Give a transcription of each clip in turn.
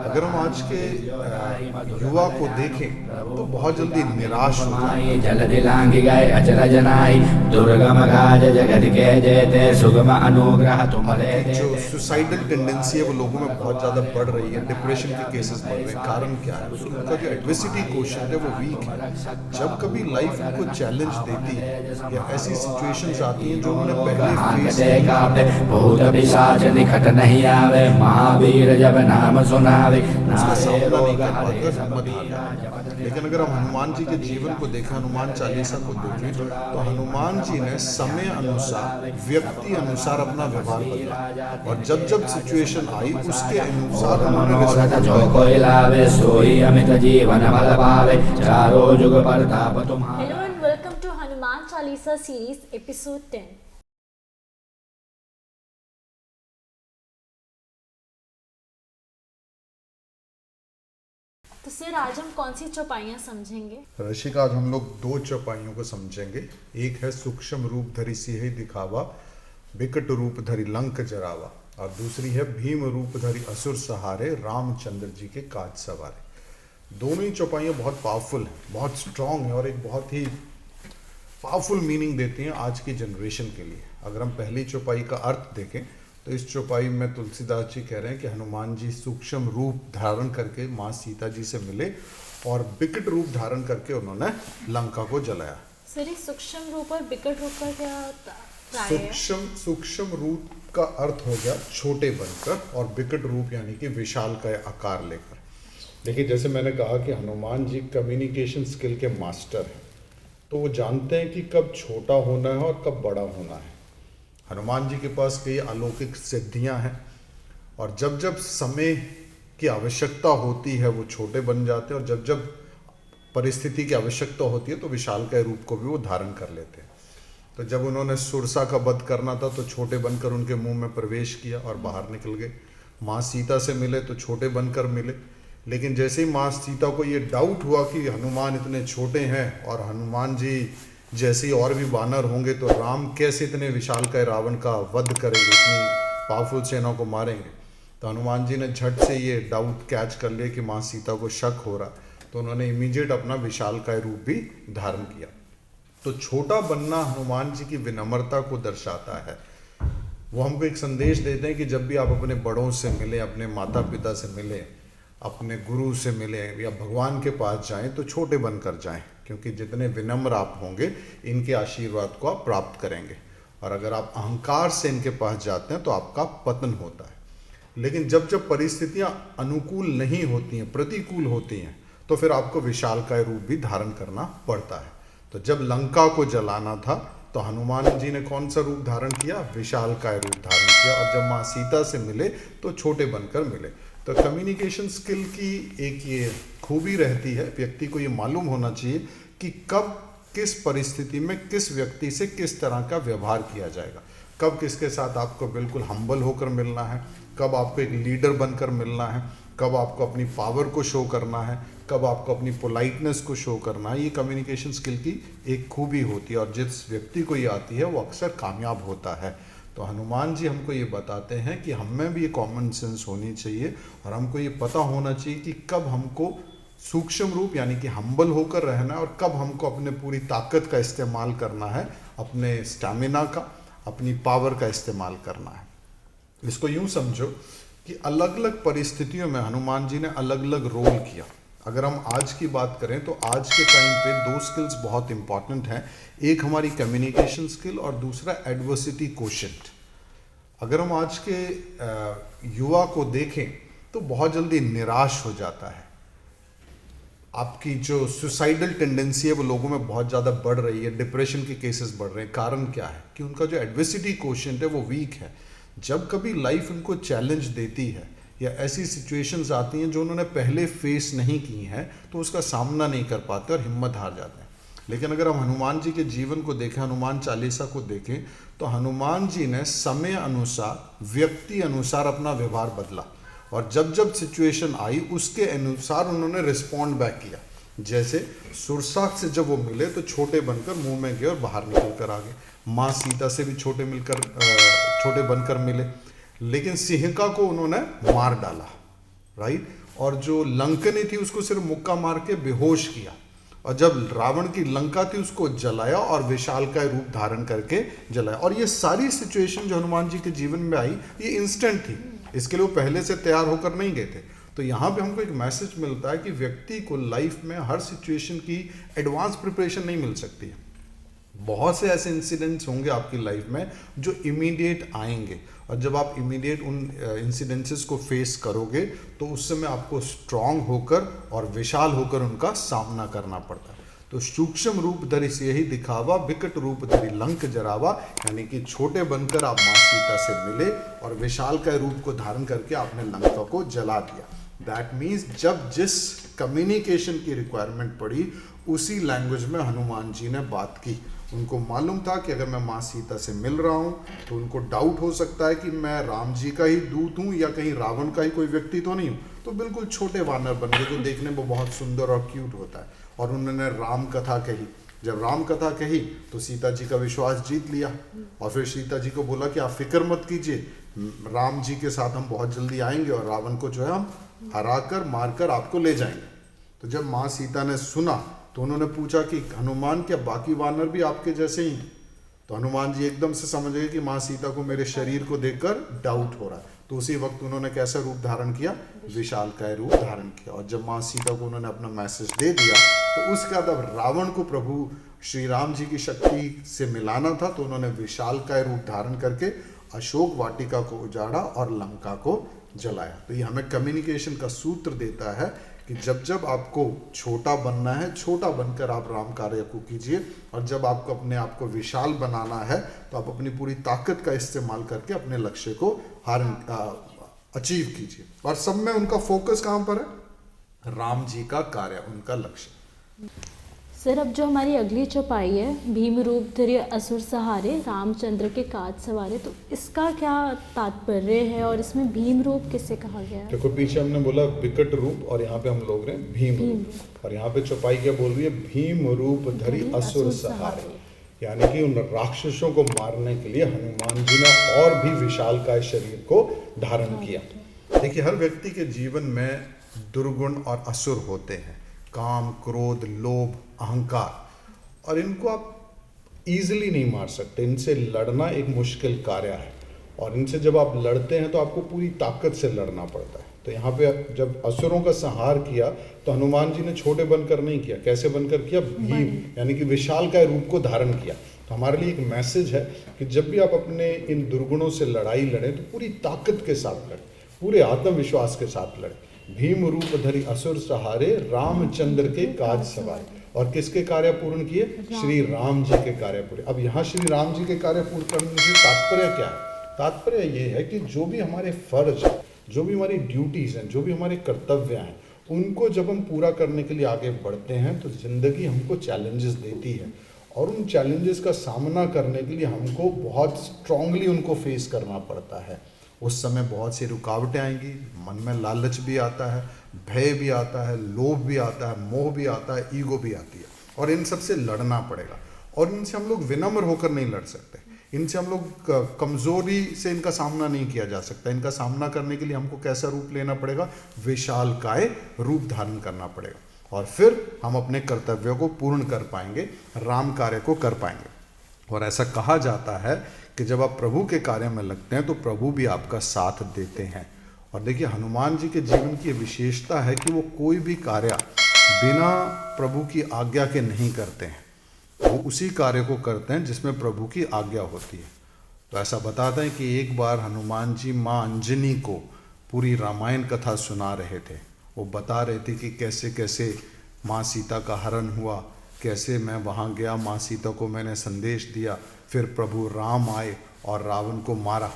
अगर हम आज के युवा को देखें तो बहुत जल्दी निराश हो जाते हैं। जल दिलांगी गए अचल जनाई दुर्गम काज जगत के जेते सुगम अनुग्रह तुम्हारे जो सुसाइडल टेंडेंसी है वो लोगों में बहुत ज़्यादा बढ़ रही है, डिप्रेशन के केसेस बढ़ रहे हैं। कारण क्या है? उनका जो एडवर्सिटी क्वोशिएंट है वो वीक है। जब कभी लाइफ उनको चैलेंज देती है या ऐसी सिचुएशंस आती हैं जो उन्होंने पहले फेस बहुत पिशाच निकट नहीं आवे महावीर जब नाम सुनावे उसका सामना नहीं कर पाते, हिम्मत हार जाते। लेकिन अगर हम हनुमान जी के जीवन को देखें, हनुमान चालीसा को देखें, तो हनुमान जी ने समय अनुसार, व्यक्ति अनुसार अपना व्यवहार बदला और जब जब सिचुएशन आई उसके अनुसार उन्होंने जो कोई लावे सोई अमित जीवन बल पावे चारों जुग प्रताप तुम्हारा। Hello and welcome to Hanuman Chalisa series episode 10. तो सर आज हम कौन सी चौपाइयाँ समझेंगे? ऋषिका, आज हम लोग दो चौपाइयों को समझेंगे। एक है सूक्ष्म रूप धरि सिंह दिखावा, बिकट रूप धरि लंक जरावा, और दूसरी है भीम रूप धरि असुर सहारे, रामचंद्र जी के काज सवारे। दोनों ही चौपाइयाँ बहुत पावरफुल हैं, बहुत स्ट्रांग है और एक बहुत ही पावरफुल मीनिंग देती हैं आज की जनरेशन के लिए। अगर हम पहली चौपाई का अर्थ देखें तो इस चौपाई में तुलसीदास जी कह रहे हैं कि हनुमान जी सूक्ष्म रूप धारण करके माँ सीता जी से मिले और बिकट रूप धारण करके उन्होंने लंका को जलाया। सर ये सूक्ष्म रूप और बिकट रूप का क्या राय है? सूक्ष्म रूप का अर्थ हो गया छोटे बनकर और बिकट रूप यानी कि विशाल का आकार लेकर। देखिए, जैसे मैंने कहा कि हनुमान जी कम्युनिकेशन स्किल के मास्टर हैं, तो वो जानते हैं कि कब छोटा होना है और कब बड़ा होना है। हनुमान जी के पास कई अलौकिक सिद्धियां हैं और जब जब समय की आवश्यकता होती है वो छोटे बन जाते हैं और जब जब परिस्थिति की आवश्यकता होती है तो विशालकाय रूप को भी वो धारण कर लेते हैं। तो जब उन्होंने सुरसा का वध करना था तो छोटे बनकर उनके मुंह में प्रवेश किया और बाहर निकल गए। माँ सीता से मिले तो छोटे बनकर मिले, लेकिन जैसे ही माँ सीता को ये डाउट हुआ कि हनुमान इतने छोटे हैं और हनुमान जी जैसे ही और भी वानर होंगे तो राम कैसे इतने विशालकाय रावण का वध करेंगे, इतनी पावरफुल सेना को मारेंगे, तो हनुमान जी ने झट से ये डाउट कैच कर लिया कि माँ सीता को शक हो रहा, तो उन्होंने इमीडिएट अपना विशालकाय रूप भी धारण किया। तो छोटा बनना हनुमान जी की विनम्रता को दर्शाता है। वो हमको एक संदेश देते हैं कि जब भी आप अपने बड़ों से मिले, अपने माता पिता से मिले, अपने गुरु से मिले या भगवान के पास जाएं तो छोटे बनकर जाएं, क्योंकि जितने विनम्र आप होंगे इनके आशीर्वाद को आप प्राप्त करेंगे। और अगर आप अहंकार से इनके पास जाते हैं तो आपका पतन होता है। लेकिन जब जब परिस्थितियां अनुकूल नहीं होती हैं, प्रतिकूल होती हैं, तो फिर आपको विशालकाय रूप भी धारण करना पड़ता है। तो जब लंका को जलाना था तो हनुमान जी ने कौन सा रूप धारण किया? विशालकाय रूप धारण किया। और जब माँ सीता से मिले तो छोटे बनकर मिले। तो कम्युनिकेशन स्किल की एक ये खूबी रहती है, व्यक्ति को ये मालूम होना चाहिए कि कब किस परिस्थिति में किस व्यक्ति से किस तरह का व्यवहार किया जाएगा, कब किसके साथ आपको बिल्कुल हम्बल होकर मिलना है, कब आपको एक लीडर बनकर मिलना है, कब आपको अपनी पावर को शो करना है, कब आपको अपनी पोलाइटनेस को शो करना है। ये कम्युनिकेशन स्किल की एक खूबी होती है और जिस व्यक्ति को ये आती है वो अक्सर कामयाब होता है। तो हनुमान जी हमको ये बताते हैं कि हमें भी ये कॉमन सेंस होनी चाहिए और हमको ये पता होना चाहिए कि कब हमको सूक्ष्म रूप यानी कि हम्बल होकर रहना है और कब हमको अपने पूरी ताकत का इस्तेमाल करना है, अपने स्टैमिना का, अपनी पावर का इस्तेमाल करना है। इसको यूँ समझो कि अलग अलग परिस्थितियों में हनुमान जी ने अलग अलग रोल किया। अगर हम आज की बात करें तो आज के टाइम पे दो स्किल्स बहुत इंपॉर्टेंट हैं। एक हमारी कम्युनिकेशन स्किल और दूसरा एडवर्सिटी क्वोशिएंट। अगर हम आज के युवा को देखें तो बहुत जल्दी निराश हो जाता है। आपकी जो सुसाइडल टेंडेंसी है वो लोगों में बहुत ज़्यादा बढ़ रही है, डिप्रेशन के केसेस बढ़ रहे हैं। कारण क्या है? कि उनका जो एडवर्सिटी क्वोशिएंट है वो वीक है। जब कभी लाइफ उनको चैलेंज देती है या ऐसी सिचुएशंस आती हैं जो उन्होंने पहले फेस नहीं की हैं तो उसका सामना नहीं कर पाते और हिम्मत हार जाते हैं। लेकिन अगर हम हनुमान जी के जीवन को देखें, हनुमान चालीसा को देखें, तो हनुमान जी ने समय अनुसार, व्यक्ति अनुसार अपना व्यवहार बदला और जब जब सिचुएशन आई उसके अनुसार उन्होंने रिस्पॉन्ड बैक किया। जैसे सुरसा से जब वो मिले तो छोटे बनकर मुंह में गए और बाहर निकल कर आ गए। माँ सीता से भी छोटे बनकर मिले, लेकिन सिंहिका को उन्होंने मार डाला। राइट। और जो लंकनी थी उसको सिर्फ मुक्का मार के बेहोश किया, और जब रावण की लंका थी उसको जलाया और विशालकाय रूप धारण करके जलाया। और ये सारी सिचुएशन जो हनुमान जी के जीवन में आई ये इंस्टेंट थी, इसके लिए वो पहले से तैयार होकर नहीं गए थे। तो यहाँ पे हमको एक मैसेज मिलता है कि व्यक्ति को लाइफ में हर सिचुएशन की एडवांस प्रिपरेशन नहीं मिल सकती है। बहुत से ऐसे इंसिडेंट्स होंगे आपकी लाइफ में जो इमीडिएट आएंगे, और जब आप इमीडिएट उन इंसिडेंसेस को फेस करोगे तो उस समय आपको स्ट्रांग होकर और विशाल होकर उनका सामना करना पड़ता है। तो सूक्ष्म रूप धरि से ही दिखावा, विकट रूप धरि लंक जरावा, यानी कि छोटे बनकर आप माँ सीता से मिले और विशाल का रूप को धारण करके आपने लंका को जला दिया। दैट मीन्स जब जिस कम्युनिकेशन की रिक्वायरमेंट पड़ी उसी लैंग्वेज में हनुमान जी ने बात की। उनको मालूम था कि अगर मैं माँ सीता से मिल रहा हूँ तो उनको डाउट हो सकता है कि मैं राम जी का ही दूत हूँ या कहीं रावण का ही कोई व्यक्ति तो नहीं हूँ। तो बिल्कुल छोटे वानर बन गए जो देखने में बहुत सुंदर और क्यूट होता है, और उन्होंने राम कथा कही। जब राम कथा कही तो सीता जी का विश्वास जीत लिया, और फिर सीता जी को बोला कि आप फिक्र मत कीजिए, राम जी के साथ हम बहुत जल्दी आएंगे और रावण को जो है हम हराकर मारकर आपको ले जाएंगे। तो जब माँ सीता ने सुना तो उन्होंने पूछा कि हनुमान क्या बाकी वानर भी आपके जैसे ही? तो हनुमान जी एकदम से समझ गए कि माँ सीता को मेरे शरीर को देखकर डाउट हो रहा है। तो उसी वक्त उन्होंने कैसा रूप धारण किया? विशालकाय रूप धारण किया। और जब माँ सीता को उन्होंने अपना मैसेज दे दिया तो उसके बाद अब रावण को प्रभु श्री राम जी की शक्ति से मिलाना था, तो उन्होंने विशालकाय रूप धारण करके अशोक वाटिका को उजाड़ा और लंका को जलाया। तो ये हमें कम्युनिकेशन का सूत्र देता है कि जब जब आपको छोटा बनना है, छोटा बनकर आप राम कार्य को कीजिए, और जब आपको अपने आप को विशाल बनाना है तो आप अपनी पूरी ताकत का इस्तेमाल करके अपने लक्ष्य को अचीव कीजिए। और सब में उनका फोकस कहाँ पर है? राम जी का कार्य, उनका लक्ष्य। सर अब जो हमारी अगली चौपाई है, भीम रूप धरि असुर सहारे रामचंद्र के काज सवारे, तो इसका क्या तात्पर्य है और इसमें भीम रूप किसे कहा गया है? देखो पीछे हमने बोला विकट रूप, और यहाँ पे हम लोग रहे भीम रूप, और यहाँ पे चौपाई क्या बोल रही है? भीम रूप धरि असुर सहारे, यानी कि उन राक्षसों को मारने के लिए हनुमान जी ने और भी विशालकाय शरीर को धारण किया। देखिए हर व्यक्ति के जीवन में दुर्गुण और असुर होते हैं, काम, क्रोध, लोभ, अहंकार, और इनको आप इजीली नहीं मार सकते। इनसे लड़ना एक मुश्किल कार्य है, और इनसे जब आप लड़ते हैं तो आपको पूरी ताकत से लड़ना पड़ता है। तो यहाँ पे जब असुरों का संहार किया तो हनुमान जी ने छोटे बनकर नहीं किया, कैसे बनकर किया? भीम, यानी कि विशालकाय रूप को धारण किया। तो हमारे लिए एक मैसेज है कि जब भी आप अपने इन दुर्गुणों से लड़ाई लड़ें तो पूरी ताकत के साथ लड़ें, पूरे आत्मविश्वास के साथ लड़ें। भीम रूप धरि असुर सहारे रामचंद्र के काज सवारे, और किसके कार्य पूर्ण किए? श्री राम जी के कार्य पूरे। अब यहाँ श्री राम जी के कार्य पूर्ण करने से तात्पर्य क्या है? तात्पर्य ये है कि जो भी हमारे फर्ज है, जो भी हमारी ड्यूटीज हैं, जो भी हमारे कर्तव्य हैं, उनको जब हम पूरा करने के लिए आगे बढ़ते हैं तो जिंदगी हमको चैलेंजेस देती है, और उन चैलेंजेस का सामना करने के लिए हमको बहुत स्ट्रांगली उनको फेस करना पड़ता है। उस समय बहुत सी रुकावटें आएंगी, मन में लालच भी आता है, भय भी आता है, लोभ भी आता है, मोह भी आता है, ईगो भी आती है, और इन सब से लड़ना पड़ेगा। और इनसे हम लोग विनम्र होकर नहीं लड़ सकते, इनसे हम लोग कमजोरी से इनका सामना नहीं किया जा सकता। इनका सामना करने के लिए हमको कैसा रूप लेना पड़ेगा? विशालकाय रूप धारण करना पड़ेगा, और फिर हम अपने कर्तव्यों को पूर्ण कर पाएंगे, राम कार्य को कर पाएंगे। और ऐसा कहा जाता है कि जब आप प्रभु के कार्य में लगते हैं तो प्रभु भी आपका साथ देते हैं। और देखिए हनुमान जी के जीवन की विशेषता है कि वो कोई भी कार्य बिना प्रभु की आज्ञा के नहीं करते हैं, वो उसी कार्य को करते हैं जिसमें प्रभु की आज्ञा होती है। तो ऐसा बताते हैं कि एक बार हनुमान जी माँ अंजनी को पूरी रामायण कथा सुना रहे थे। वो बता रहे थे कि कैसे कैसे माँ सीता का हरण हुआ, कैसे मैं वहाँ गया, माँ सीता को मैंने संदेश दिया, फिर प्रभु राम आए और रावण को मारा।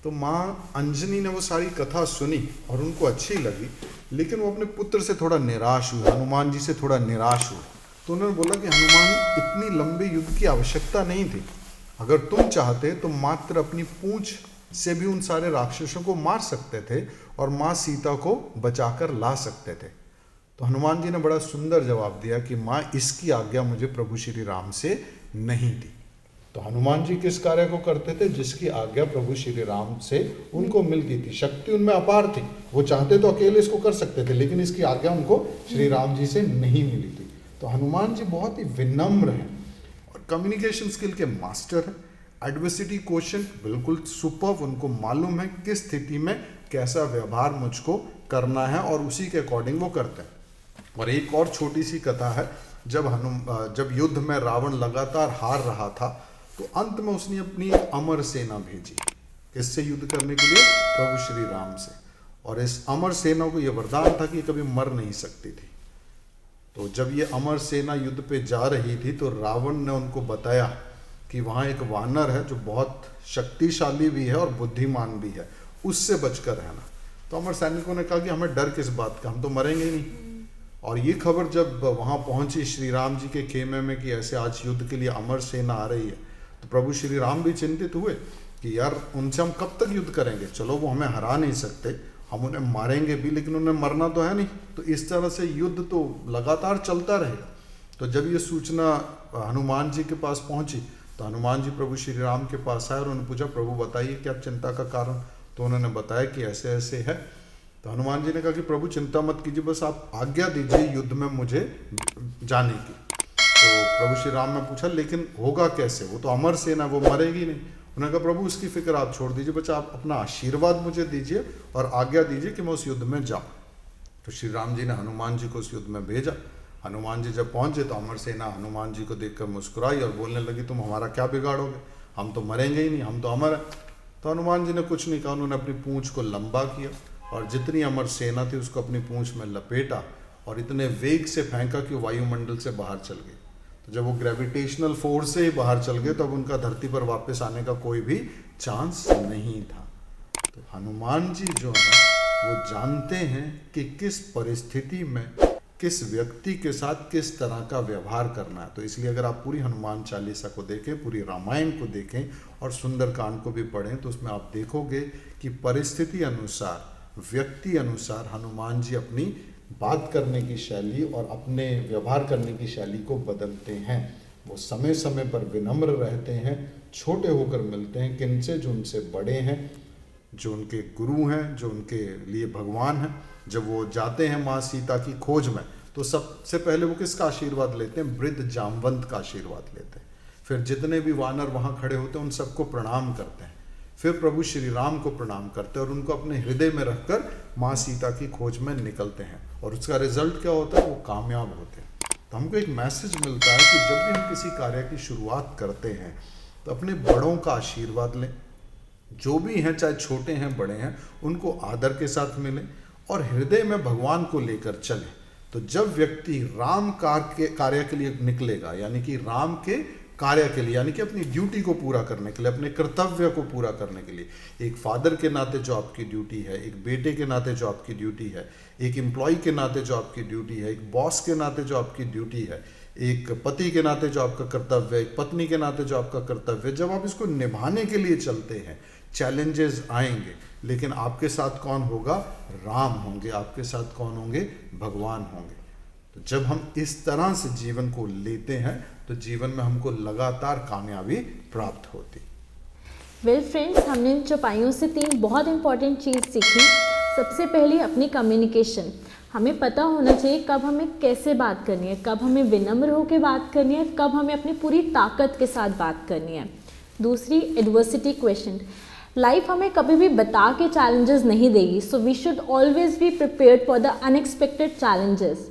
तो माँ अंजनी ने वो सारी कथा सुनी और उनको अच्छी लगी, लेकिन वो अपने पुत्र से थोड़ा निराश हुई, हनुमान जी से थोड़ा निराश हुई। तो उन्होंने बोला कि हनुमान, इतनी लंबे युद्ध की आवश्यकता नहीं थी, अगर तुम चाहते तो मात्र अपनी पूंछ से भी उन सारे राक्षसों को मार सकते थे और माँ सीता को बचाकर ला सकते थे। तो हनुमान जी ने बड़ा सुंदर जवाब दिया कि माँ, इसकी आज्ञा मुझे प्रभु श्री राम से नहीं दी। तो हनुमान जी किस कार्य को करते थे? जिसकी आज्ञा प्रभु श्री राम से उनको मिलती थी। शक्ति उनमें अपार थी, वो चाहते तो अकेले इसको कर सकते थे, लेकिन इसकी आज्ञा उनको श्री राम जी से नहीं मिली थी। तो हनुमान जी बहुत ही विनम्र हैं और कम्युनिकेशन स्किल के मास्टर हैं। एडवर्सिटी क्वेश्चन बिल्कुल सुपर्ब, उनको मालूम है किस स्थिति में कैसा व्यवहार मुझको करना है और उसी के अकॉर्डिंग वो करते हैं। और एक और छोटी सी कथा है, जब युद्ध में रावण लगातार हार रहा था तो अंत में उसने अपनी एक अमर सेना भेजी। किससे युद्ध करने के लिए? प्रभु श्री राम से। और इस अमर सेना को यह वरदान था कि कभी मर नहीं सकती थी। तो जब ये अमर सेना युद्ध पे जा रही थी तो रावण ने उनको बताया कि वहाँ एक वानर है जो बहुत शक्तिशाली भी है और बुद्धिमान भी है, उससे बचकर रहना। तो अमर सैनिकों ने कहा कि हमें डर किस बात का, हम तो मरेंगे ही नहीं। और ये खबर जब वहाँ पहुँची श्री राम जी के खेमे में कि ऐसे आज युद्ध के लिए अमर सेना आ रही है, तो प्रभु श्री राम भी चिंतित हुए कि यार उनसे हम कब तक युद्ध करेंगे, चलो वो हमें हरा नहीं सकते, हम उन्हें मारेंगे भी, लेकिन उन्हें मरना तो है नहीं। तो इस तरह से युद्ध तो लगातार चलता रहेगा। तो जब ये सूचना हनुमान जी के पास पहुंची तो हनुमान जी प्रभु श्री राम के पास आए और उन्होंने पूछा, प्रभु बताइए क्या चिंता का कारण? तो उन्होंने बताया कि ऐसे ऐसे है। तो हनुमान जी ने कहा कि प्रभु चिंता मत कीजिए, बस आप आज्ञा दीजिए युद्ध में मुझे जाने की। तो प्रभु श्री राम ने पूछा लेकिन होगा कैसे, वो तो अमर सेना, वो मरेगी नहीं। उन्होंने कहा प्रभु उसकी फिक्र आप छोड़ दीजिए, बस आप अपना आशीर्वाद मुझे दीजिए और आज्ञा दीजिए कि मैं उस युद्ध में जाऊँ। तो श्री राम जी ने हनुमान जी को उस युद्ध में भेजा। हनुमान जी जब पहुंचे तो अमर सेना हनुमान जी को देखकर मुस्कुराई और बोलने लगी, तुम हमारा क्या बिगाड़ोगे, हम तो मरेंगे ही नहीं, हम तो अमर हैं। तो हनुमान जी ने कुछ नहीं कहा, उन्होंने अपनी पूंछ को लंबा किया और जितनी अमर सेना थी उसको अपनी पूंछ में लपेटा और इतने वेग से फेंका कि वायुमंडल से बाहर चल गए। तो जब वो ग्रेविटेशनल फोर्स से ही बाहर चल गए तो अब उनका धरती पर वापस आने का कोई भी चांस नहीं था। तो हनुमान जी जो है वो जानते हैं कि किस परिस्थिति में किस व्यक्ति के साथ किस तरह का व्यवहार करना है। तो इसलिए अगर आप पूरी हनुमान चालीसा को देखें, पूरी रामायण को देखें और सुंदरकांड को भी पढ़ें तो उसमें आप देखोगे कि परिस्थिति अनुसार, व्यक्ति अनुसार हनुमान जी अपनी बात करने की शैली और अपने व्यवहार करने की शैली को बदलते हैं। वो समय समय पर विनम्र रहते हैं, छोटे होकर मिलते हैं किनसे? जो उनसे बड़े हैं, जो उनके गुरु हैं, जो उनके लिए भगवान हैं। जब वो जाते हैं माँ सीता की खोज में तो सबसे पहले वो किसका आशीर्वाद लेते हैं? वृद्ध जामवंत का आशीर्वाद लेते हैं। फिर जितने भी वानर वहाँ खड़े होते हैं उन सबको प्रणाम करते हैं। फिर प्रभु श्री राम को प्रणाम करते हैं और उनको अपने हृदय में रखकर माँ सीता की खोज में निकलते हैं। और उसका रिजल्ट क्या होता है? वो कामयाब होते हैं। तो हमको एक मैसेज मिलता है कि जब भी हम किसी कार्य की शुरुआत करते हैं तो अपने बड़ों का आशीर्वाद लें, जो भी हैं चाहे छोटे हैं बड़े हैं, उनको आदर के साथ मिलें और हृदय में भगवान को लेकर चलें। तो जब व्यक्ति राम कार्य के लिए निकलेगा, यानी कि राम के कार्य के लिए, यानी कि अपनी ड्यूटी को पूरा करने के लिए, अपने कर्तव्य को पूरा करने के लिए, एक फादर के नाते जो आपकी ड्यूटी है, एक बेटे के नाते जो आपकी ड्यूटी है, एक एम्प्लॉय के नाते जो आपकी ड्यूटी है, एक बॉस के नाते जो आपकी ड्यूटी है, एक पति के नाते जो आपका कर्तव्य है, एक पत्नी के नाते जो आपका कर्तव्य है, जब आप इसको निभाने के लिए चलते हैं, चैलेंजेस आएंगे, लेकिन आपके साथ कौन होगा? राम होंगे। आपके साथ कौन होंगे? भगवान होंगे। तो जब हम इस तरह से जीवन को लेते हैं तो जीवन में हमको लगातार कामयाबी प्राप्त होती। वेल फ्रेंड्स, हमने इन चौपाइयों से 3 बहुत इंपॉर्टेंट चीज़ सीखी। सबसे पहली अपनी कम्युनिकेशन, हमें पता होना चाहिए कब हमें कैसे बात करनी है, कब हमें विनम्र होकर बात करनी है, कब हमें अपनी पूरी ताकत के साथ बात करनी है। दूसरी, एडवर्सिटी क्वेश्चन, लाइफ हमें कभी भी बता के चैलेंजेस नहीं देगी, so we should always be prepared for the unexpected challenges.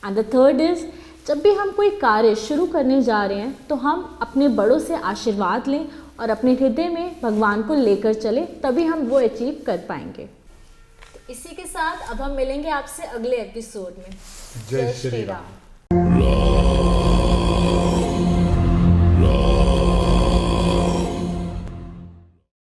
And the third is, जब भी हम कोई कार्य शुरू करने जा रहे हैं तो हम अपने बड़ों से आशीर्वाद लें और अपने हृदय में भगवान को लेकर चलें, तभी हम वो अचीव कर पाएंगे। तो इसी के साथ अब हम मिलेंगे आपसे अगले एपिसोड में। जय श्री राम।